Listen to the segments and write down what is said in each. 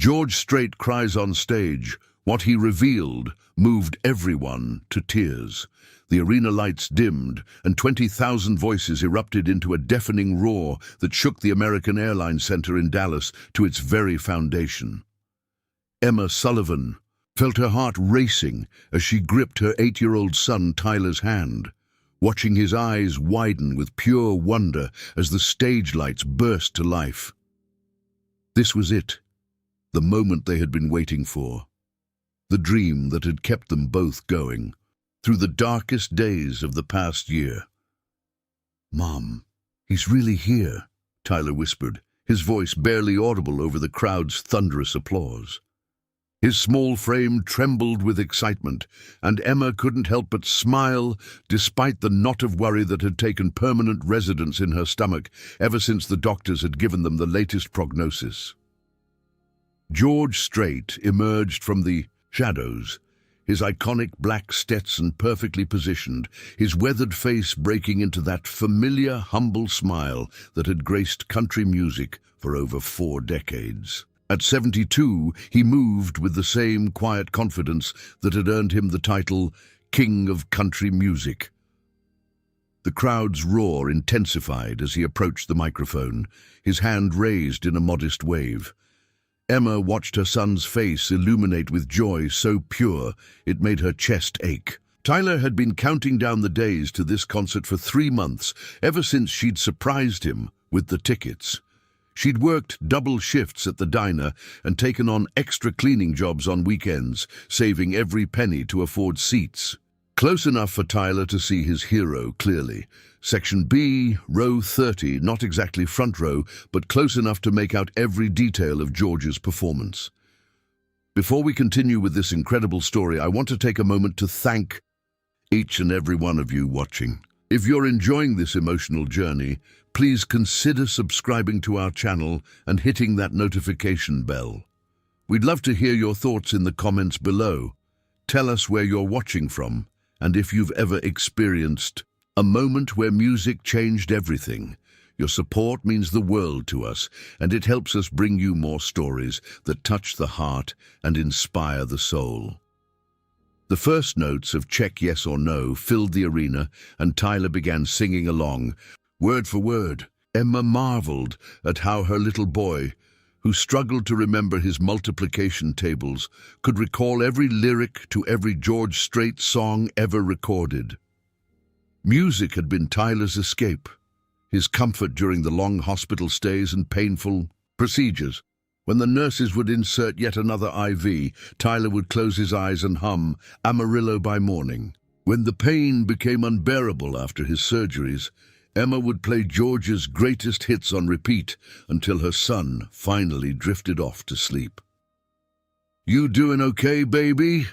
George Strait cries on stage. What he revealed moved everyone to tears. The arena lights dimmed, and 20,000 voices erupted into a deafening roar that shook the American Airlines Center in Dallas to its very foundation. Emma Sullivan felt her heart racing as she gripped her 8-year-old son Tyler's hand, watching his eyes widen with pure wonder as the stage lights burst to life. This was it, the moment they had been waiting for, the dream that had kept them both going through the darkest days of the past year. "Mom, he's really here," Tyler whispered, his voice barely audible over the crowd's thunderous applause. His small frame trembled with excitement, and Emma couldn't help but smile despite the knot of worry that had taken permanent residence in her stomach ever since the doctors had given them the latest prognosis. George Strait emerged from the shadows, his iconic black Stetson perfectly positioned, his weathered face breaking into that familiar, humble smile that had graced country music for over 4 decades. At 72, he moved with the same quiet confidence that had earned him the title King of Country Music. The crowd's roar intensified as he approached the microphone, his hand raised in a modest wave. Emma watched her son's face illuminate with joy so pure it made her chest ache. Tyler had been counting down the days to this concert for 3 months, ever since she'd surprised him with the tickets. She'd worked double shifts at the diner and taken on extra cleaning jobs on weekends, saving every penny to afford seats. Close enough for Tyler to see his hero clearly. Section B, row 30, not exactly front row, but close enough to make out every detail of George's performance. Before we continue with this incredible story, I want to take a moment to thank each and every one of you watching. If you're enjoying this emotional journey, please consider subscribing to our channel and hitting that notification bell. We'd love to hear your thoughts in the comments below. Tell us where you're watching from, and if you've ever experienced a moment where music changed everything. Your support means the world to us, and it helps us bring you more stories that touch the heart and inspire the soul. The first notes of Check Yes or No filled the arena, and Tyler began singing along, word for word. Emma marveled at how her little boy, who struggled to remember his multiplication tables, could recall every lyric to every George Strait song ever recorded. Music had been Tyler's escape, his comfort during the long hospital stays and painful procedures. When the nurses would insert yet another IV, Tyler would close his eyes and hum Amarillo by Morning. When the pain became unbearable after his surgeries, Emma would play George's greatest hits on repeat until her son finally drifted off to sleep. "You doing okay, baby?"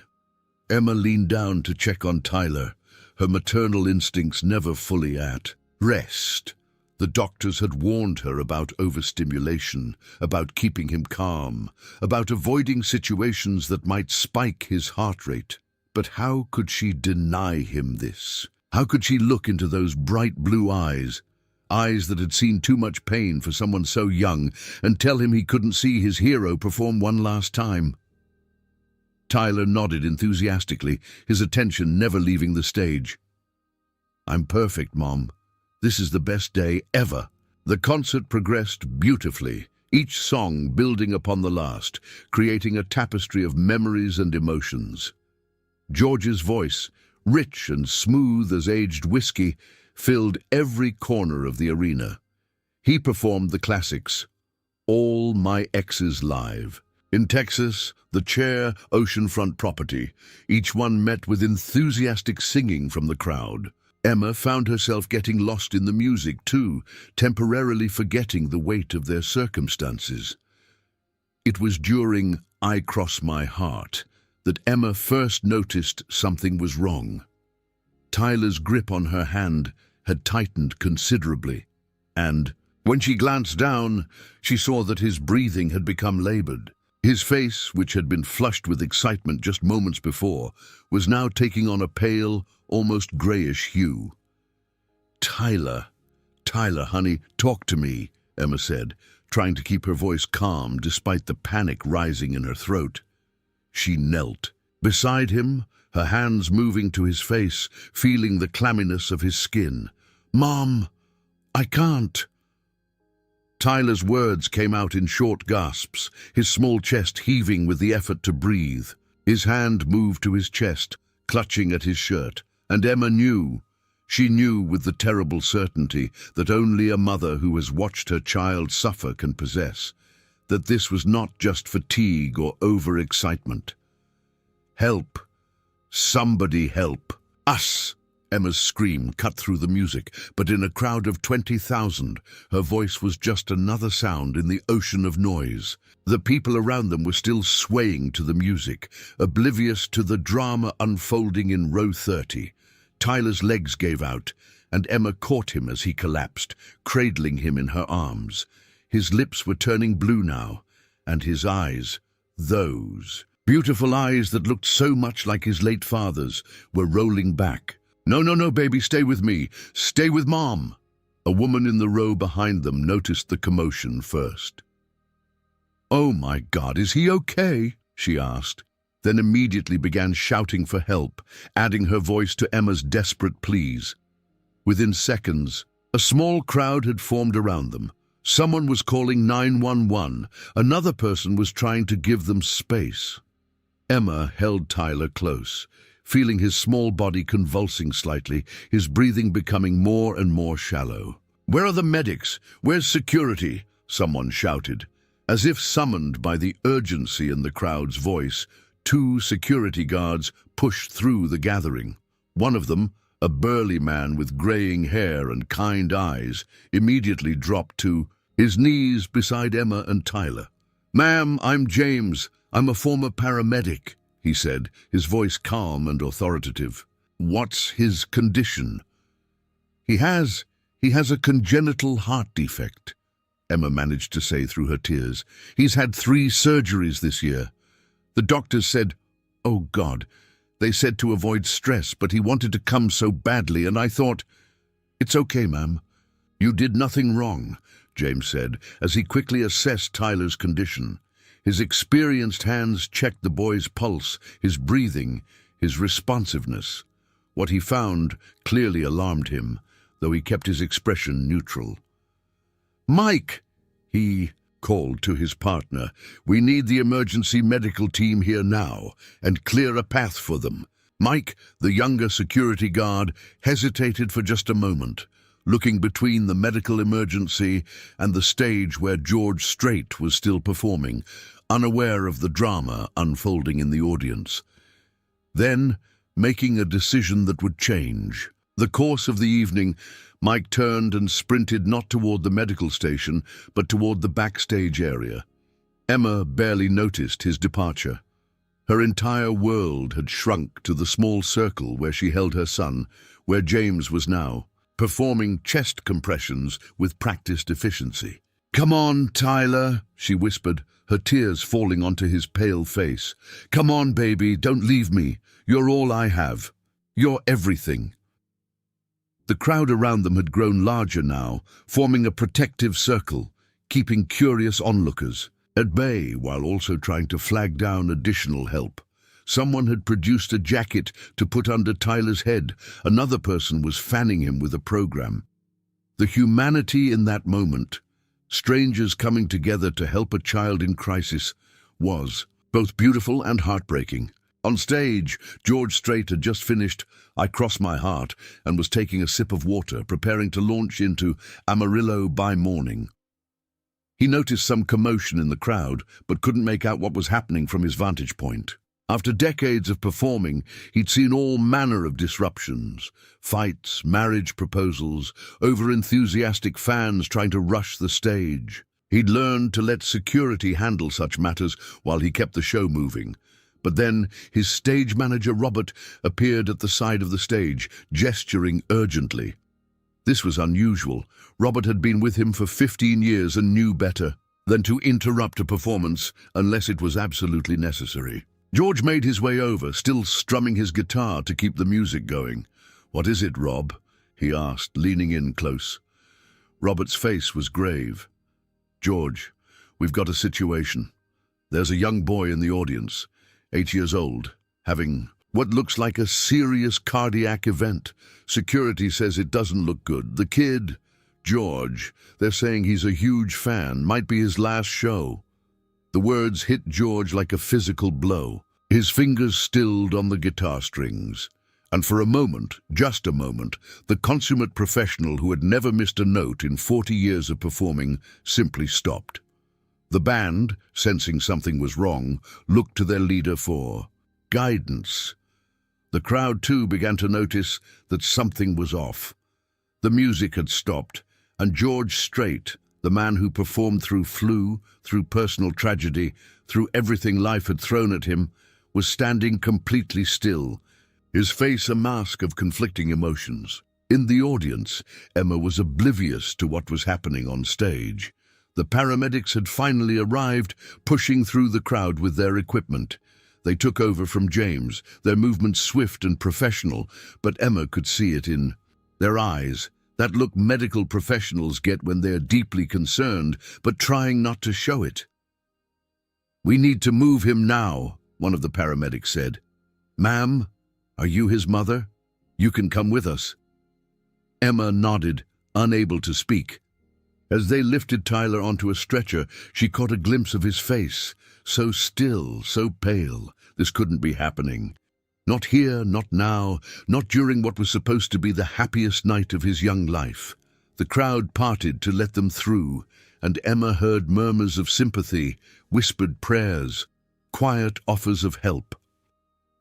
Emma leaned down to check on Tyler, her maternal instincts never fully at rest. The doctors had warned her about overstimulation, about keeping him calm, about avoiding situations that might spike his heart rate. But how could she deny him this? How could she look into those bright blue eyes that had seen too much pain for someone so young, and tell him he couldn't see his hero perform one last time? Tyler nodded enthusiastically, his attention never leaving the stage. "I'm perfect, Mom. This is the best day ever." The concert progressed beautifully, each song building upon the last, creating a tapestry of memories and emotions. George's voice, rich and smooth as aged whiskey, filled every corner of the arena. He performed the classics, All My Exes Live. In Texas, The Chair, Oceanfront Property, each one met with enthusiastic singing from the crowd. Emma found herself getting lost in the music too, temporarily forgetting the weight of their circumstances. It was during I Cross My Heart that Emma first noticed something was wrong. Tyler's grip on her hand had tightened considerably, and when she glanced down, she saw that his breathing had become labored. His face, which had been flushed with excitement just moments before, was now taking on a pale, almost grayish hue. Tyler, honey, talk to me," Emma said, trying to keep her voice calm despite the panic rising in her throat. She knelt beside him, her hands moving to his face, feeling the clamminess of his skin. "Mom, I can't." Tyler's words came out in short gasps, his small chest heaving with the effort to breathe. His hand moved to his chest, clutching at his shirt, and Emma knew. She knew with the terrible certainty that only a mother who has watched her child suffer can possess, that this was not just fatigue or overexcitement. "Help! Somebody help! Us!" Emma's scream cut through the music, but in a crowd of 20,000, her voice was just another sound in the ocean of noise. The people around them were still swaying to the music, oblivious to the drama unfolding in row 30. Tyler's legs gave out, and Emma caught him as he collapsed, cradling him in her arms. His lips were turning blue now, and his eyes, those beautiful eyes that looked so much like his late father's, were rolling back. "No, no, no, baby, stay with me. Stay with Mom." A woman in the row behind them noticed the commotion first. "Oh my God, is he okay?" she asked, then immediately began shouting for help, adding her voice to Emma's desperate pleas. Within seconds, a small crowd had formed around them. Someone was calling 911. Another person was trying to give them space. Emma held Tyler close, feeling his small body convulsing slightly, his breathing becoming more and more shallow. "Where are the medics? Where's security?" someone shouted. As if summoned by the urgency in the crowd's voice, 2 security guards pushed through the gathering. One of them, a burly man with graying hair and kind eyes, immediately dropped to his knees beside Emma and Tyler. "Ma'am, I'm James. I'm a former paramedic," he said, his voice calm and authoritative. "What's his condition?" He has a congenital heart defect," Emma managed to say through her tears. "He's had 3 surgeries this year. The doctors said, oh God, they said to avoid stress, but he wanted to come so badly, and I thought, it's okay, ma'am." "You did nothing wrong," James said, as he quickly assessed Tyler's condition. His experienced hands checked the boy's pulse, his breathing, his responsiveness. What he found clearly alarmed him, though he kept his expression neutral. "Mike," he called to his partner, "we need the emergency medical team here now, and clear a path for them." Mike, the younger security guard, hesitated for just a moment, looking between the medical emergency and the stage where George STRAIT was still performing, unaware of the drama unfolding in the audience. Then, making a decision that would change the course of the evening, Mike turned and sprinted not toward the medical station, but toward the backstage area. Emma barely noticed his departure. Her entire world had shrunk to the small circle where she held her son, where James was now, performing chest compressions with practiced efficiency. "Come on, Tyler," she whispered, her tears falling onto his pale face. "Come on, baby, don't leave me. You're all I have. You're everything." The crowd around them had grown larger now, forming a protective circle, keeping curious onlookers at bay while also trying to flag down additional help. Someone had produced a jacket to put under Tyler's head. Another person was fanning him with a program. The humanity in that moment, strangers coming together to help a child in crisis, was both beautiful and heartbreaking. On stage, George STRAIT had just finished "I Cross My Heart" and was taking a sip of water, preparing to launch into "Amarillo by Morning." He noticed some commotion in the crowd, but couldn't make out what was happening from his vantage point. After decades of performing, he'd seen all manner of disruptions: fights, marriage proposals, over-enthusiastic fans trying to rush the stage. He'd learned to let security handle such matters while he kept the show moving. But then his stage manager, Robert, appeared at the side of the stage, gesturing urgently. This was unusual. Robert had been with him for 15 years and knew better than to interrupt a performance unless it was absolutely necessary. George made his way over, still strumming his guitar to keep the music going. "What is it, Rob?" he asked, leaning in close. Robert's face was grave. "George, we've got a situation. There's a young boy in the audience, 8 years old, having what looks like a serious cardiac event. Security says it doesn't look good. The kid, George, they're saying he's a huge fan, might be his last show." The words hit George like a physical blow. His fingers stilled on the guitar strings. And for a moment, just a moment, the consummate professional who had never missed a note in 40 years of performing simply stopped. The band, sensing something was wrong, looked to their leader for guidance. The crowd too began to notice that something was off. The music had stopped, and George STRAIT, the man who performed through flu, through personal tragedy, through everything life had thrown at him, was standing completely still, his face a mask of conflicting emotions. In the audience, Emma was oblivious to what was happening on stage. The paramedics had finally arrived, pushing through the crowd with their equipment. They took over from James, their movements swift and professional, but Emma could see it in their eyes, that look medical professionals get when they're deeply concerned, but trying not to show it. "We need to move him now," one of the paramedics said. "Ma'am, are you his mother? You can come with us." Emma nodded, unable to speak. As they lifted Tyler onto a stretcher, she caught a glimpse of his face, so still, so pale. This couldn't be happening. Not here, not now, not during what was supposed to be the happiest night of his young life. The crowd parted to let them through, and Emma heard murmurs of sympathy, whispered prayers, quiet offers of help.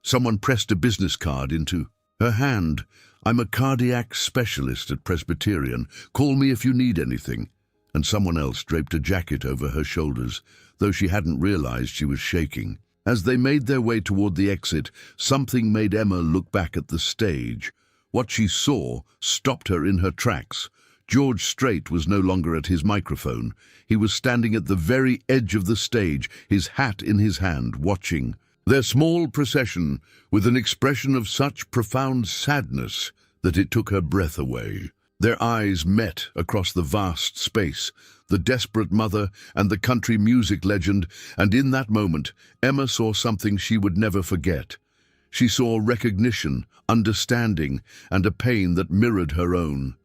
Someone pressed a business card into her hand. "I'm a cardiac specialist at Presbyterian. Call me if you need anything." And someone else draped a jacket over her shoulders, though she hadn't realized she was shaking. As they made their way toward the exit, something made Emma look back at the stage. What she saw stopped her in her tracks. George STRAIT was no longer at his microphone. He was standing at the very edge of the stage, his hat in his hand, watching their small procession with an expression of such profound sadness that it took her breath away. Their eyes met across the vast space, the desperate mother and the country music legend, and in that moment, Emma saw something she would never forget. She saw recognition, understanding, and a pain that mirrored her own.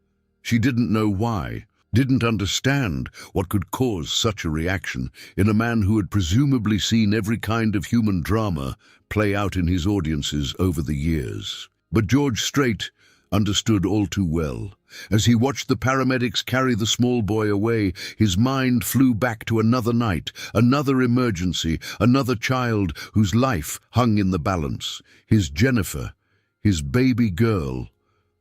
She didn't know why, didn't understand what could cause such a reaction in a man who had presumably seen every kind of human drama play out in his audiences over the years. But George STRAIT understood all too well. As he watched the paramedics carry the small boy away, his mind flew back to another night, another emergency, another child whose life hung in the balance. His Jennifer, his baby girl,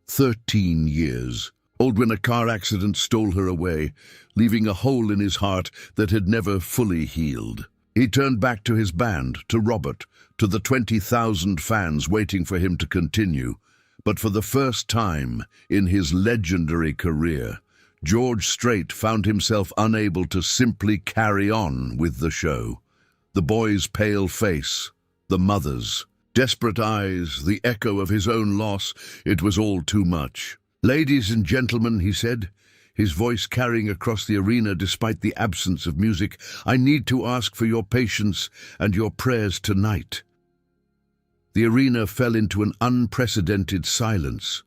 13 years old when a car accident stole her away, leaving a hole in his heart that had never fully healed. He turned back to his band, to Robert, to the 20,000 fans waiting for him to continue. But for the first time in his legendary career, George STRAIT found himself unable to simply carry on with the show. The boy's pale face, the mother's desperate eyes, the echo of his own loss, it was all too much. "Ladies and gentlemen," he said, his voice carrying across the arena despite the absence of music, "I need to ask for your patience and your prayers tonight." The arena fell into an unprecedented silence.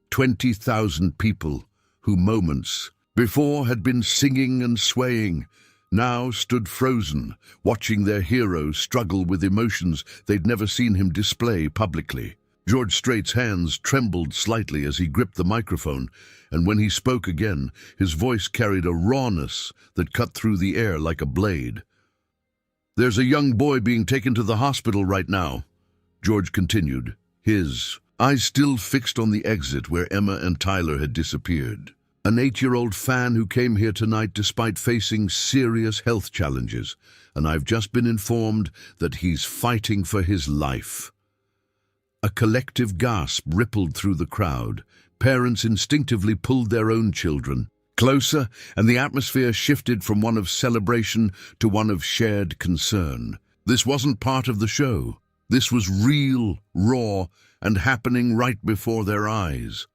20,000 people, who moments before had been singing and swaying, now stood frozen, watching their hero struggle with emotions they'd never seen him display publicly. George STRAIT's hands trembled slightly as he gripped the microphone, and when he spoke again, his voice carried a rawness that cut through the air like a blade. "There's a young boy being taken to the hospital right now," George continued, his eyes still fixed on the exit where Emma and Tyler had disappeared. "An 8-year-old fan who came here tonight despite facing serious health challenges, and I've just been informed that he's fighting for his life." A collective gasp rippled through the crowd. Parents instinctively pulled their own children closer, and the atmosphere shifted from one of celebration to one of shared concern. This wasn't part of the show. This was real, raw, and happening right before their eyes.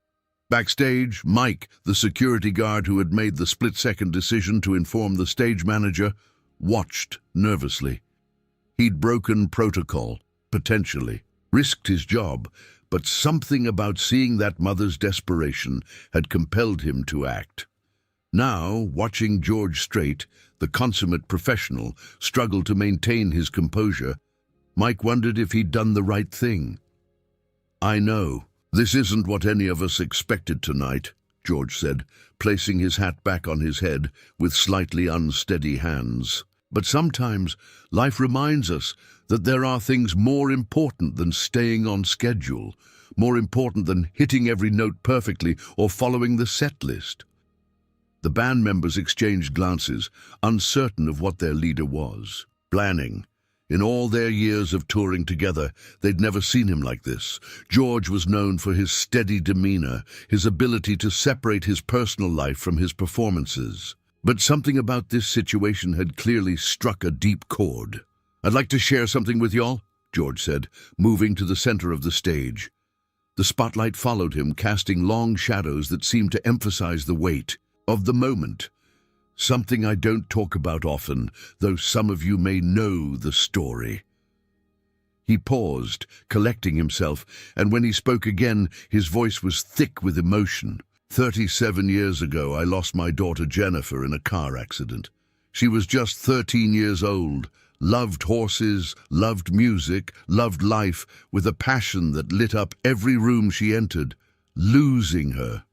Backstage, Mike, the security guard who had made the split-second decision to inform the stage manager, watched nervously. He'd broken protocol, potentially, risked his job, but something about seeing that mother's desperation had compelled him to act. Now, watching George Strait, the consummate professional, struggle to maintain his composure, Mike wondered if he'd done the right thing. "I know, this isn't what any of us expected tonight," George said, placing his hat back on his head with slightly unsteady hands. "But sometimes life reminds us that there are things more important than staying on schedule, more important than hitting every note perfectly or following the set list." The band members exchanged glances, uncertain of what their leader was. Planning. In all their years of touring together, they'd never seen him like this. George was known for his steady demeanor, his ability to separate his personal life from his performances. But something about this situation had clearly struck a deep chord. "I'd like to share something with y'all," George said, moving to the center of the stage. The spotlight followed him, casting long shadows that seemed to emphasize the weight of the moment. "Something I don't talk about often, though some of you may know the story." He paused, collecting himself, and when he spoke again, his voice was thick with emotion. 37 years ago, I lost my daughter Jennifer in a car accident. She was just 13 years old, loved horses, loved music, loved life, with a passion that lit up every room she entered. Losing her,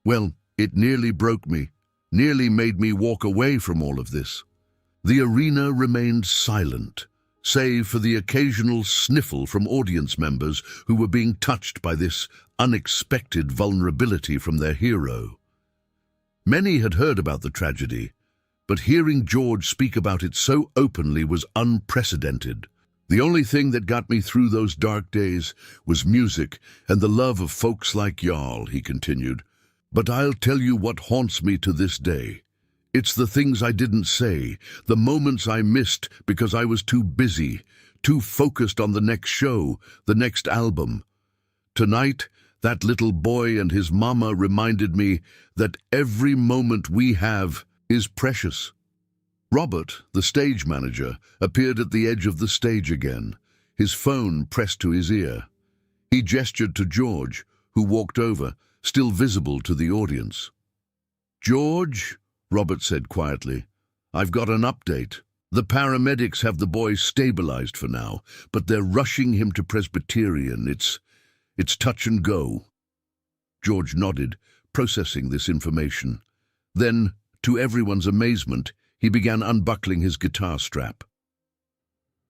well, it nearly broke me, nearly made me walk away from all of this. The arena remained silent, save for the occasional sniffle from audience members who were being touched by this unexpected vulnerability from their hero. Many had heard about the tragedy, but hearing George speak about it so openly was unprecedented. "The only thing that got me through those dark days was music and the love of folks like y'all," he continued. "But I'll tell you what haunts me to this day. It's the things I didn't say, the moments I missed because I was too busy, too focused on the next show, the next album. Tonight, that little boy and his mama reminded me that every moment we have is precious." Robert, the stage manager, appeared at the edge of the stage again, his phone pressed to his ear. He gestured to George, who walked over, still visible to the audience. "George," Robert said quietly, "I've got an update. The paramedics have the boy stabilized for now, but they're rushing him to Presbyterian. It's touch and go." George nodded, processing this information. Then, to everyone's amazement, he began unbuckling his guitar strap.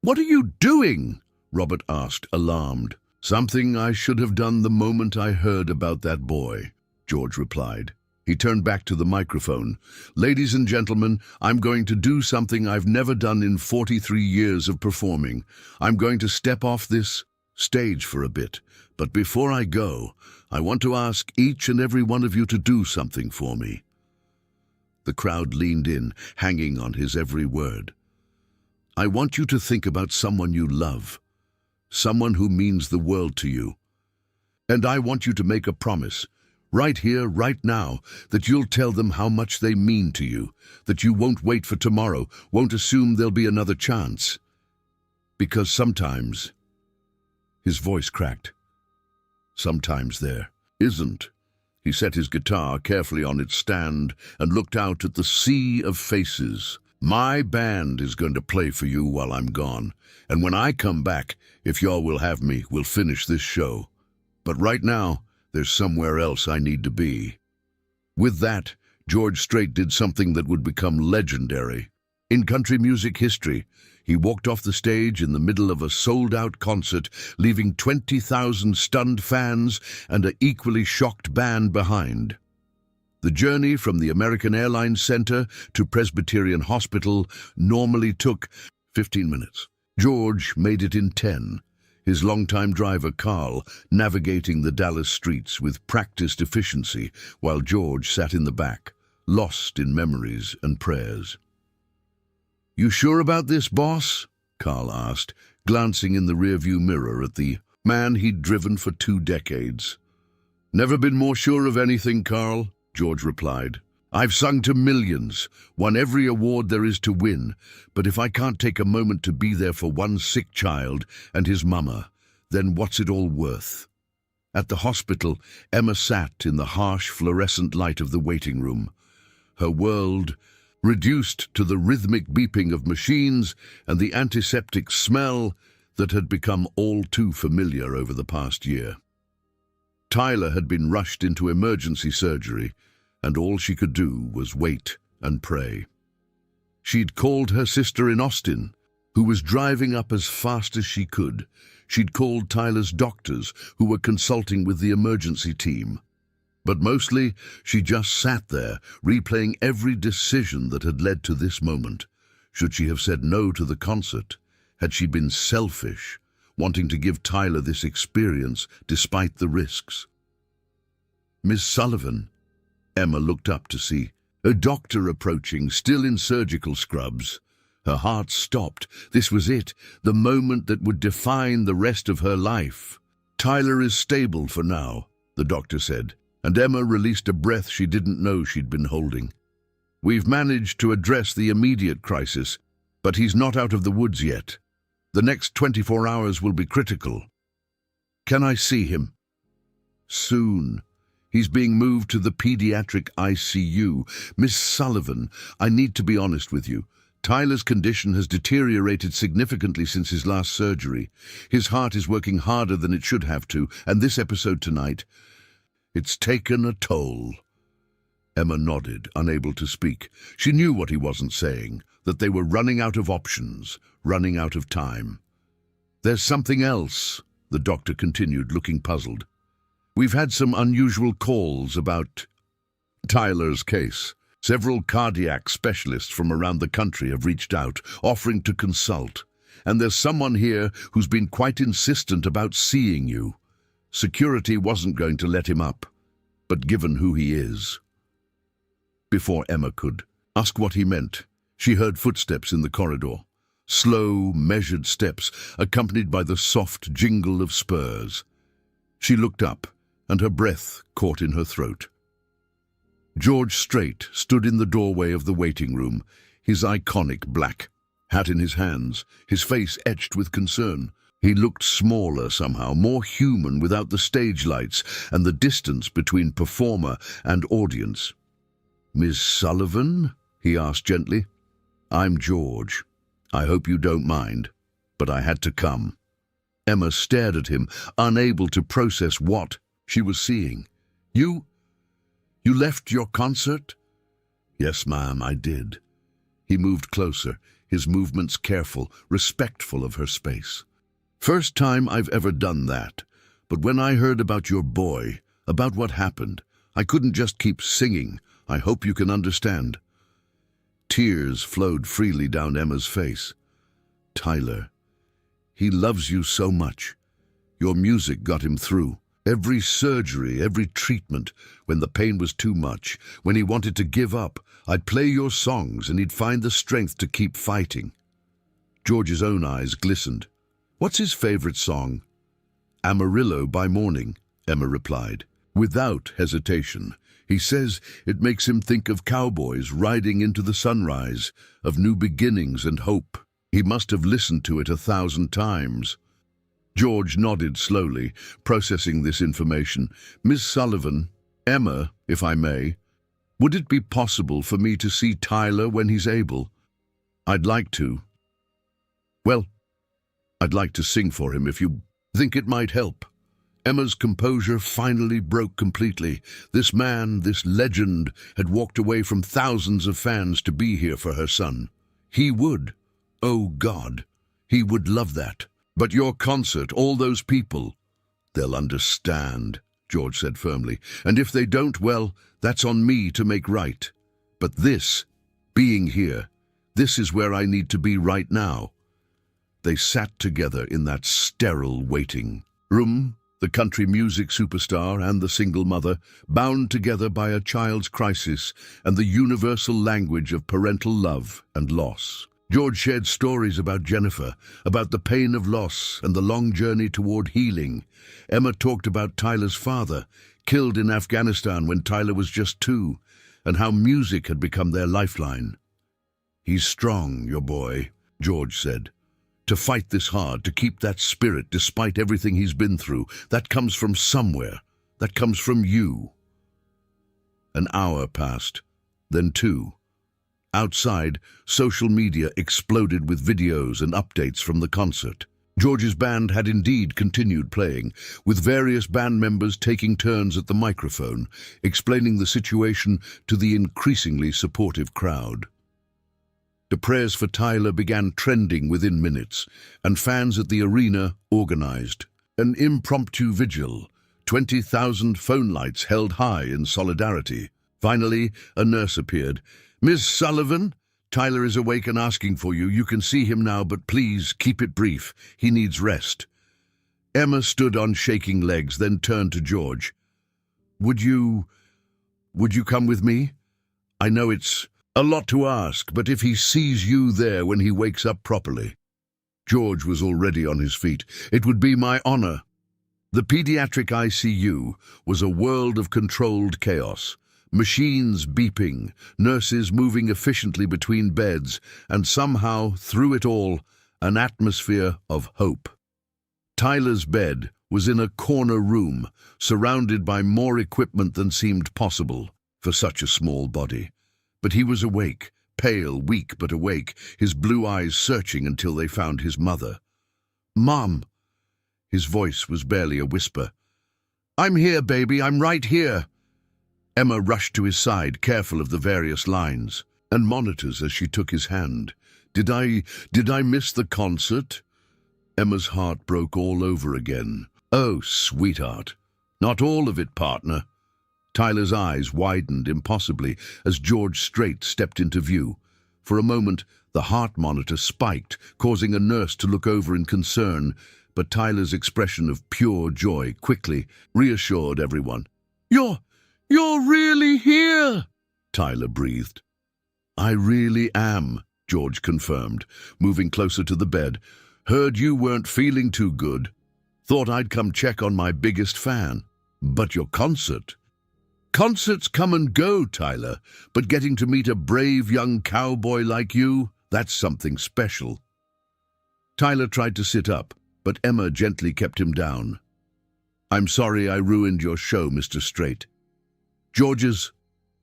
"What are you doing?" Robert asked, alarmed. "Something I should have done the moment I heard about that boy," George replied. He turned back to the microphone. "Ladies and gentlemen, I'm going to do something I've never done in 43 years of performing. I'm going to step off this stage for a bit. But before I go, I want to ask each and every one of you to do something for me." The crowd leaned in, hanging on his every word. "I want you to think about someone you love, someone who means the world to you. And I want you to make a promise, right here, right now, that you'll tell them how much they mean to you, that you won't wait for tomorrow, won't assume there'll be another chance. Because sometimes," his voice cracked, "sometimes there isn't." He set his guitar carefully on its stand and looked out at the sea of faces. "My band is going to play for you while I'm gone, and when I come back, if y'all will have me, we'll finish this show. But right now, there's somewhere else I need to be." With that, George Strait did something that would become legendary. In country music history, he walked off the stage in the middle of a sold-out concert, leaving 20,000 stunned fans and an equally shocked band behind. The journey from the American Airlines Center to Presbyterian Hospital normally took 15 minutes. George made it in 10, his longtime driver Carl navigating the Dallas streets with practiced efficiency while George sat in the back, lost in memories and prayers. "You sure about this, boss?" Carl asked, glancing in the rearview mirror at the man he'd driven for 2 decades. Never been more sure of anything, Carl, George replied. I've sung to millions, won every award there is to win, but if I can't take a moment to be there for one sick child and his mama, then what's it all worth? At the hospital, Emma sat in the harsh fluorescent light of the waiting room. Her world reduced to the rhythmic beeping of machines and the antiseptic smell that had become all too familiar over the past year. Tyler had been rushed into emergency surgery, and all she could do was wait and pray. She'd called her sister in Austin, who was driving up as fast as she could. She'd called Tyler's doctors, who were consulting with the emergency team. But mostly, she just sat there, replaying every decision that had led to this moment. Should she have said no to the concert? Had she been selfish, wanting to give Tyler this experience despite the risks? Miss Sullivan, Emma looked up to see a doctor approaching, still in surgical scrubs. Her heart stopped. This was it, the moment that would define the rest of her life. Tyler is stable for now, the doctor said, and Emma released a breath she didn't know she'd been holding. We've managed to address the immediate crisis, but he's not out of the woods yet. The next 24 hours will be critical. Can I see him? Soon. He's being moved to the pediatric ICU. Miss Sullivan, I need to be honest with you. Tyler's condition has deteriorated significantly since his last surgery. His heart is working harder than it should have to, and this episode tonight, it's taken a toll. Emma nodded, unable to speak. She knew what he wasn't saying, that they were running out of options, running out of time. There's something else, the doctor continued, looking puzzled. We've had some unusual calls about Tyler's case. Several cardiac specialists from around the country have reached out, offering to consult. And there's someone here who's been quite insistent about seeing you. Security wasn't going to let him up, but given who he is. Before Emma could ask what he meant, she heard footsteps in the corridor. Slow, measured steps, accompanied by the soft jingle of spurs. She looked up, and her breath caught in her throat. George STRAIT stood in the doorway of the waiting room, his iconic black hat in his hands, his face etched with concern. He looked smaller somehow, more human without the stage lights and the distance between performer and audience. Miss Sullivan? He asked gently. I'm George. I hope you don't mind, but I had to come. Emma stared at him, unable to process what she was seeing. You left your concert? Yes, ma'am, I did. He moved closer, his movements careful, respectful of her space. First time I've ever done that. But when I heard about your boy, about what happened, I couldn't just keep singing. I hope you can understand. Tears flowed freely down Emma's face. Tyler, he loves you so much. Your music got him through. Every surgery, every treatment, when the pain was too much, when he wanted to give up, I'd play your songs and he'd find the strength to keep fighting. George's own eyes glistened. What's his favorite song? Amarillo by Morning, Emma replied, without hesitation. He says it makes him think of cowboys riding into the sunrise, of new beginnings and hope. He must have listened to it 1,000 times. George nodded slowly, processing this information. Miss Sullivan, Emma, if I may, would it be possible for me to see Tyler when he's able? I'd like to. Well, I'd like to sing for him if you think it might help. Emma's composure finally broke completely. This man, this legend, had walked away from thousands of fans to be here for her son. He would. Oh God, he would love that. But your concert, all those people, they'll understand, George said firmly. And if they don't, well, that's on me to make right. But this, being here, this is where I need to be right now. They sat together in that sterile waiting room, the country music superstar and the single mother, bound together by a child's crisis and the universal language of parental love and loss. George shared stories about Jennifer, about the pain of loss and the long journey toward healing. Emma talked about Tyler's father, killed in Afghanistan when Tyler was just 2, and how music had become their lifeline. "He's strong, your boy," George said. "To fight this hard, to keep that spirit despite everything he's been through, that comes from somewhere. That comes from you." An hour passed, then 2. Outside, social media exploded with videos and updates from the concert. George's band had indeed continued playing, with various band members taking turns at the microphone, explaining the situation to the increasingly supportive crowd. The prayers for Tyler began trending within minutes, and fans at the arena organized an impromptu vigil, 20,000 phone lights held high in solidarity. Finally, a nurse appeared. "Miss Sullivan, Tyler is awake and asking for you. You can see him now, but please keep it brief. He needs rest." Emma stood on shaking legs, then turned to George. Would you come with me? I know it's a lot to ask, but if he sees you there when he wakes up properly." George was already on his feet. "It would be my honor." The pediatric ICU was a world of controlled chaos. Machines beeping, nurses moving efficiently between beds, and somehow, through it all, an atmosphere of hope. Tyler's bed was in a corner room, surrounded by more equipment than seemed possible for such a small body. But he was awake, pale, weak but awake, his blue eyes searching until they found his mother. "Mom!" His voice was barely a whisper. "I'm here, baby, I'm right here." Emma rushed to his side, careful of the various lines and monitors as she took his hand. Did I miss the concert?" Emma's heart broke all over again. "Oh, sweetheart. Not all of it, partner." Tyler's eyes widened impossibly as George STRAIT stepped into view. For a moment, the heart monitor spiked, causing a nurse to look over in concern, but Tyler's expression of pure joy quickly reassured everyone. You're really here," Tyler breathed. "I really am," George confirmed, moving closer to the bed. "Heard you weren't feeling too good. Thought I'd come check on my biggest fan. But your concert." "Concerts come and go, Tyler, but getting to meet a brave young cowboy like you, that's something special." Tyler tried to sit up, but Emma gently kept him down. "I'm sorry I ruined your show, Mr. STRAIT." George's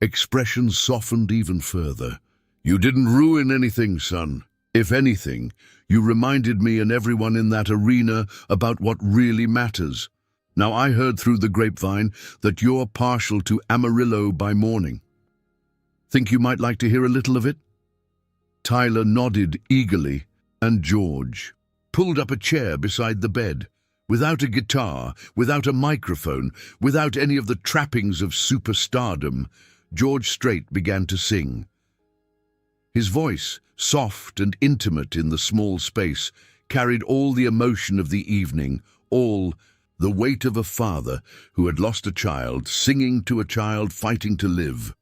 expression softened even further. "You didn't ruin anything, son. If anything, you reminded me and everyone in that arena about what really matters. Now, I heard through the grapevine that you're partial to Amarillo by morning. Think you might like to hear a little of it?" Tyler nodded eagerly, and George pulled up a chair beside the bed. Without a guitar, without a microphone, without any of the trappings of superstardom, George STRAIT began to sing. His voice, soft and intimate in the small space, carried all the emotion of the evening, all the weight of a father who had lost a child, singing to a child fighting to live.